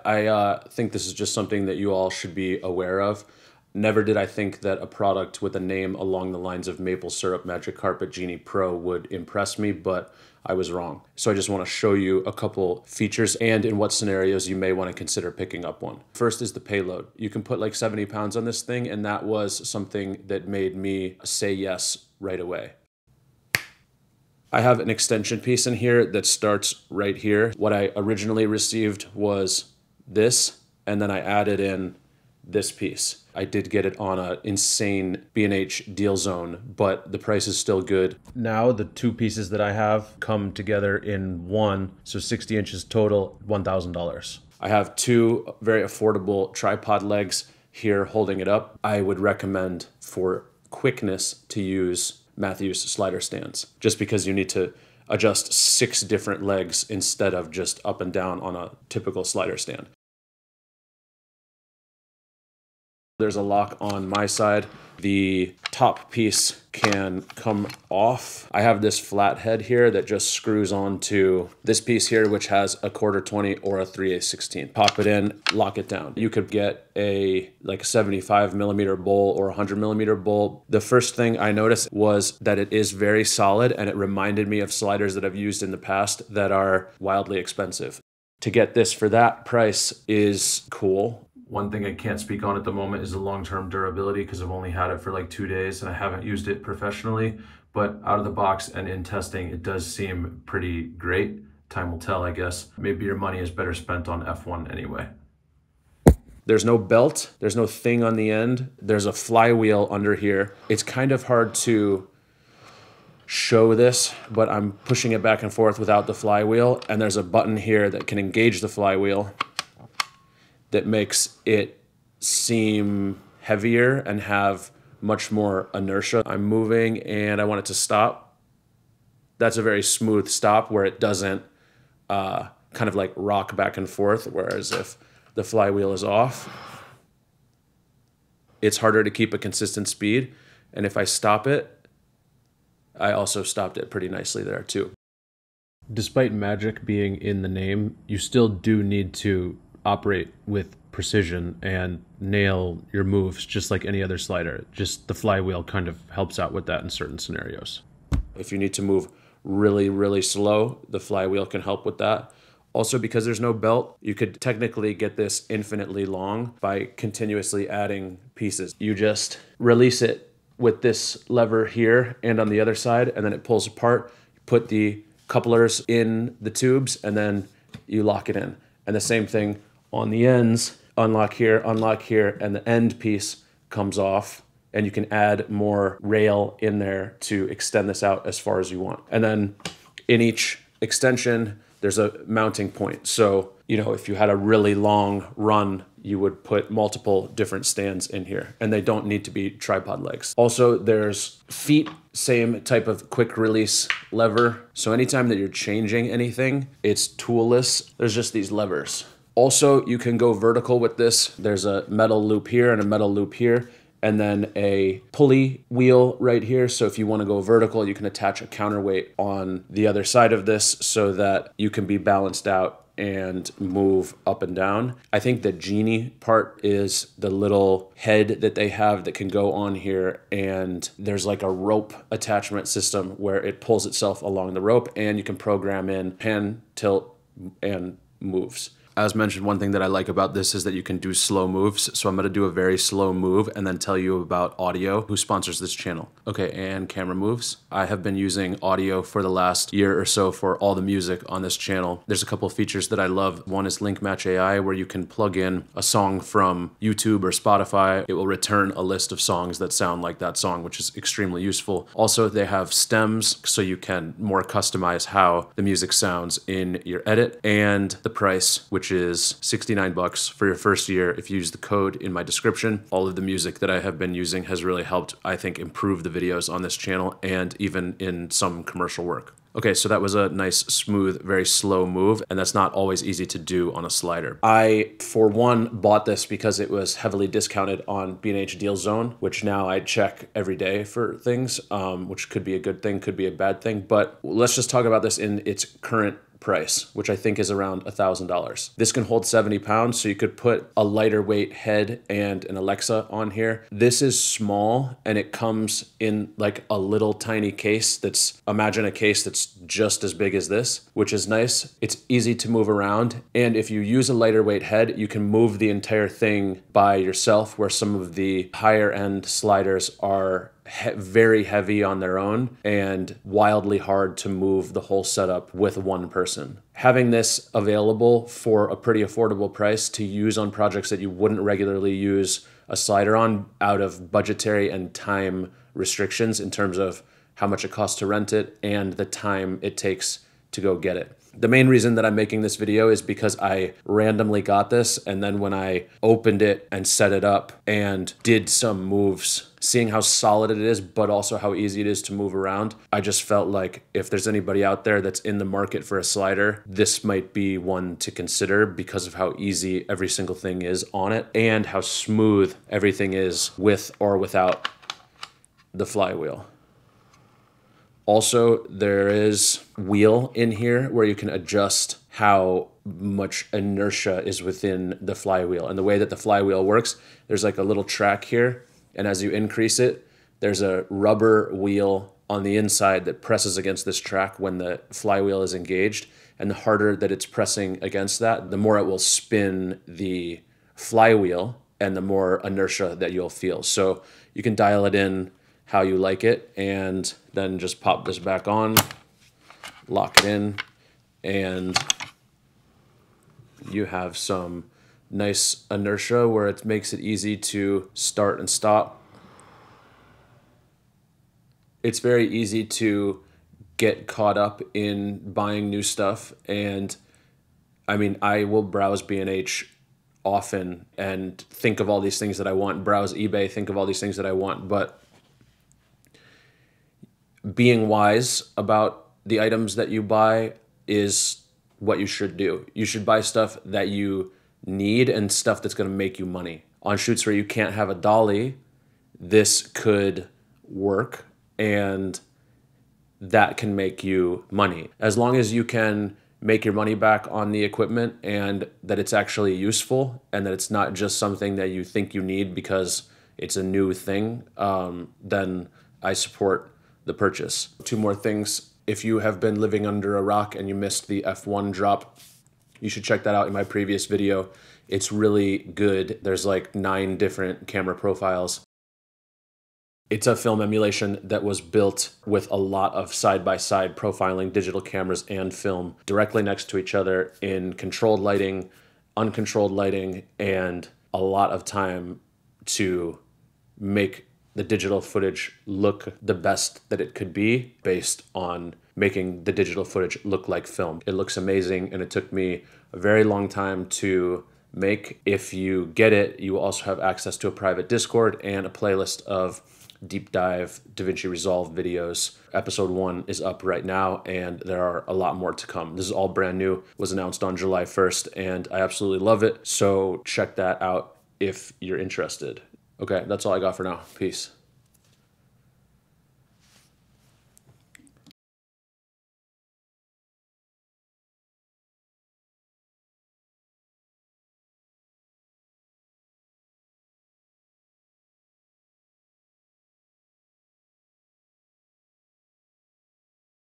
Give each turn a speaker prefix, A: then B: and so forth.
A: I think this is just something that you all should be aware of. Never did I think that a product with a name along the lines of Maple Syrup Magic Carpet Genie Pro would impress me, but I was wrong. So I just want to show you a couple features and in what scenarios you may want to consider picking up one. First is the payload. You can put like 70 pounds on this thing, and that was something that made me say yes right away. I have an extension piece in here that starts right here. What I originally received was this, and then I added in this piece. I did get it on an insane B&H deal zone, but the price is still good. Now the two pieces that I have come together in one, so 60 inches total, $1,000. I have two very affordable tripod legs here holding it up. I would recommend for quickness to use Matthews slider stands, just because you need to adjust 6 different legs instead of just up and down on a typical slider stand. There's a lock on my side. The top piece can come off. I have this flat head here that just screws onto this piece here, which has a 1/4-20 or a 3/8-16. Pop it in, lock it down. You could get a 75 millimeter bowl or a 100 millimeter bowl. The first thing I noticed was that it is very solid, and it reminded me of sliders that I've used in the past that are wildly expensive. To get this for that price is cool. One thing I can't speak on at the moment is the long-term durability, because I've only had it for like 2 days and I haven't used it professionally, but out of the box and in testing, it does seem pretty great. Time will tell, I guess. Maybe your money is better spent on F1 anyway. There's no belt, there's no thing on the end. There's a flywheel under here. It's kind of hard to show this, but I'm pushing it back and forth without the flywheel, and there's a button here that can engage the flywheel that makes it seem heavier and have much more inertia. I'm moving and I want it to stop. That's a very smooth stop where it doesn't kind of like rock back and forth, whereas if the flywheel is off, it's harder to keep a consistent speed. And if I stop it, I also stopped it pretty nicely there too. Despite magic being in the name, you still do need to operate with precision and nail your moves just like any other slider. Just the flywheel kind of helps out with that in certain scenarios. If you need to move really, really slow, the flywheel can help with that. Also, because there's no belt, you could technically get this infinitely long by continuously adding pieces. You just release it with this lever here and on the other side, and then it pulls apart. You put the couplers in the tubes, and then you lock it in. And the same thing on the ends, unlock here, and the end piece comes off, and you can add more rail in there to extend this out as far as you want. And then in each extension, there's a mounting point. So, you know, if you had a really long run, you would put multiple different stands in here, and they don't need to be tripod legs. Also, there's feet, same type of quick release lever. So anytime that you're changing anything, it's toolless. There's just these levers. Also, you can go vertical with this. There's a metal loop here and a metal loop here, and then a pulley wheel right here. So if you want to go vertical, you can attach a counterweight on the other side of this so that you can be balanced out and move up and down. I think the Genie part is the little head that they have that can go on here, and there's like a rope attachment system where it pulls itself along the rope, and you can program in pan, tilt, and moves. As mentioned, one thing that I like about this is that you can do slow moves. So I'm going to do a very slow move and then tell you about Audio, who sponsors this channel. Okay, and camera moves. I have been using Audio for the last year or so for all the music on this channel. There's a couple of features that I love. One is Link Match AI, where you can plug in a song from YouTube or Spotify. It will return a list of songs that sound like that song, which is extremely useful. Also, they have stems, so you can more customize how the music sounds in your edit. And the price, which is $69 for your first year if you use the code in my description. All of the music that I have been using has really helped, I think, improve the videos on this channel and even in some commercial work. Okay, so that was a nice, smooth, very slow move, and that's not always easy to do on a slider. I, for one, bought this because it was heavily discounted on B&H Deal Zone, which now I check every day for things, which could be a good thing, could be a bad thing, but let's just talk about this in its current price, which I think is around $1,000. This can hold 70 pounds, so you could put a lighter weight head and an Alexa on here. This is small, and it comes in like a little tiny case that's, imagine a case that's just as big as this, which is nice. It's easy to move around, and if you use a lighter weight head, you can move the entire thing by yourself, where some of the higher end sliders are very heavy on their own and wildly hard to move the whole setup with one person. Having this available for a pretty affordable price to use on projects that you wouldn't regularly use a slider on out of budgetary and time restrictions in terms of how much it costs to rent it and the time it takes to go get it. The main reason that I'm making this video is because I randomly got this, and then when I opened it and set it up and did some moves, seeing how solid it is, but also how easy it is to move around, I just felt like if there's anybody out there that's in the market for a slider, this might be one to consider because of how easy every single thing is on it and how smooth everything is with or without the flywheel. Also, there is wheel in here where you can adjust how much inertia is within the flywheel. And the way that the flywheel works, there's like a little track here. And as you increase it, there's a rubber wheel on the inside that presses against this track when the flywheel is engaged. And the harder that it's pressing against that, the more it will spin the flywheel and the more inertia that you'll feel. So you can dial it in how you like it, and then just pop this back on, lock it in, and you have some nice inertia where it makes it easy to start and stop. It's very easy to get caught up in buying new stuff, and I mean, I will browse B&H often and think of all these things that I want, browse eBay, think of all these things that I want, but being wise about the items that you buy is what you should do. You should buy stuff that you need and stuff that's going to make you money. On shoots where you can't have a dolly, this could work, and that can make you money. As long as you can make your money back on the equipment and that it's actually useful and that it's not just something that you think you need because it's a new thing, then I support the purchase. Two more things. If you have been living under a rock and you missed the F1 drop, you should check that out in my previous video. It's really good. There's like 9 different camera profiles. It's a film emulation that was built with a lot of side-by-side profiling digital cameras and film directly next to each other in controlled lighting, uncontrolled lighting, and a lot of time to make the digital footage look the best that it could be based on making the digital footage look like film. It looks amazing, and it took me a very long time to make. If you get it, you will also have access to a private Discord and a playlist of deep dive DaVinci Resolve videos. Episode 1 is up right now, and there are a lot more to come. This is all brand new, it was announced on July 1st, and I absolutely love it. So check that out if you're interested. Okay, that's all I got for now. Peace.